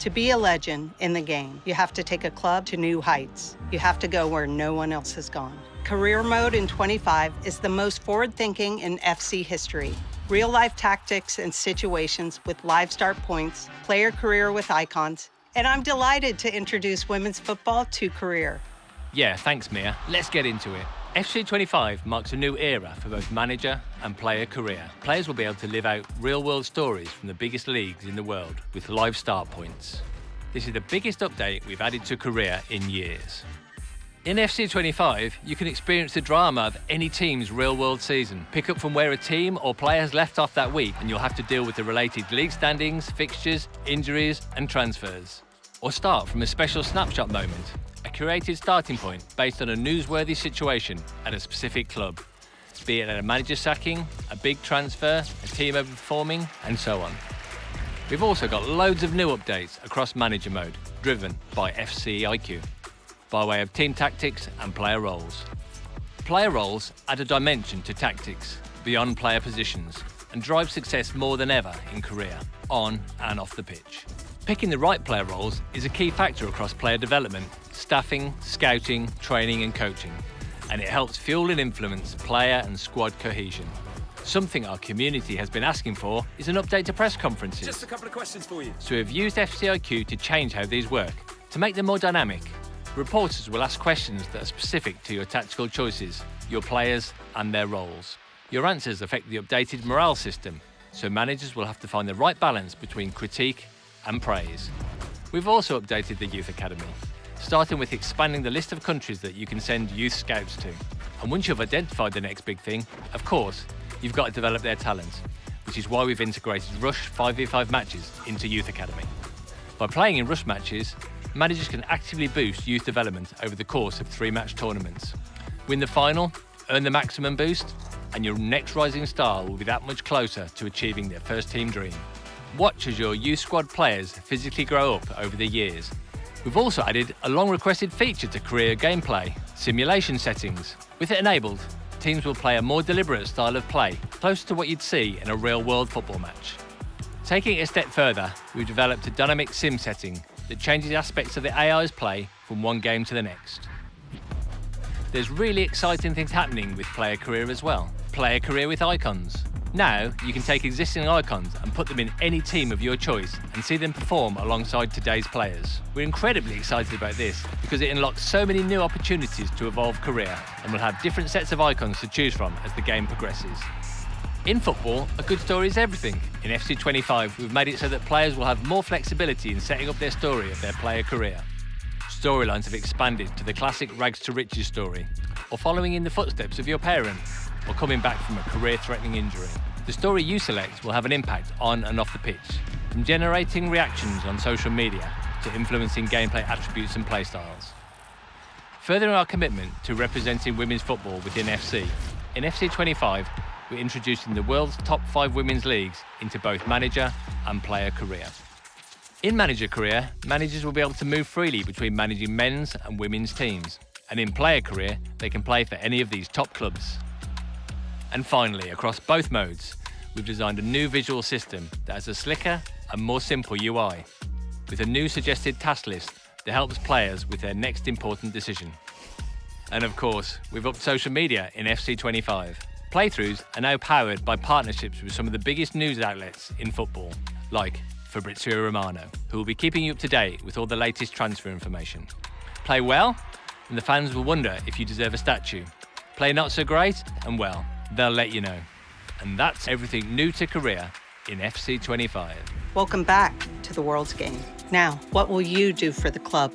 To be a legend in the game, you have to take a club to new heights. You have to go where no one else has gone. Career Mode in 25 is the most forward-thinking in FC history. Real-life tactics and situations with live start points, player career with icons, and I'm delighted to introduce women's football to Career. Yeah, thanks, Mia. Let's get into it. FC 25 marks a new era for both manager and player career. Players will be able to live out real-world stories from the biggest leagues in the world with live start points. This is the biggest update we've added to Career in years. In FC 25, you can experience the drama of any team's real-world season. Pick up from where a team or player has left off that week, and you'll have to deal with the related league standings, fixtures, injuries, and transfers. Or start from a special snapshot moment, a curated starting point based on a newsworthy situation at a specific club, be it a manager sacking, a big transfer, a team overperforming, and so on. We've also got loads of new updates across manager mode, driven by FC IQ, by way of team tactics and player roles. Player roles add a dimension to tactics beyond player positions and drive success more than ever in Career, on and off the pitch. Picking the right player roles is a key factor across player development, staffing, scouting, training and coaching, and it helps fuel and influence player and squad cohesion. Something our community has been asking for is an update to press conferences. Just a couple of questions for you. So we've used FCIQ to change how these work, to make them more dynamic. Reporters will ask questions that are specific to your tactical choices, your players and their roles. Your answers affect the updated morale system, so managers will have to find the right balance between critique and praise. We've also updated the Youth Academy, starting with expanding the list of countries that you can send youth scouts to. And once you've identified the next big thing, of course, you've got to develop their talent, which is why we've integrated Rush 5v5 matches into Youth Academy. By playing in Rush matches, managers can actively boost youth development over the course of 3-match tournaments. Win the final, earn the maximum boost, and your next rising star will be that much closer to achieving their first team dream. Watch as your youth squad players physically grow up over the years. We've also added a long-requested feature to Career gameplay, simulation settings. With it enabled, teams will play a more deliberate style of play, closer to what you'd see in a real-world football match. Taking it a step further, we've developed a dynamic sim setting that changes aspects of the AI's play from one game to the next. There's really exciting things happening with Player Career as well. Player Career with icons. Now, you can take existing icons and put them in any team of your choice and see them perform alongside today's players. We're incredibly excited about this because it unlocks so many new opportunities to evolve Career, and we'll have different sets of icons to choose from as the game progresses. In football, a good story is everything. In FC 25, we've made it so that players will have more flexibility in setting up their story of their player career. Storylines have expanded to the classic rags to riches story, or following in the footsteps of your parent, or coming back from a career-threatening injury. The story you select will have an impact on and off the pitch, from generating reactions on social media to influencing gameplay attributes and playstyles. Furthering our commitment to representing women's football within FC, in FC 25, we're introducing the world's top 5 women's leagues into both manager and player career. In manager career, managers will be able to move freely between managing men's and women's teams, and in player career, they can play for any of these top clubs. And finally, across both modes, we've designed a new visual system that has a slicker and more simple UI, with a new suggested task list that helps players with their next important decision. And of course, we've upped social media in FC 25. Playthroughs are now powered by partnerships with some of the biggest news outlets in football, like Fabrizio Romano, who will be keeping you up to date with all the latest transfer information. Play well, and the fans will wonder if you deserve a statue. Play not so great, and well, they'll let you know. And that's everything new to Career in FC 25. Welcome back to the world's game. Now, what will you do for the club?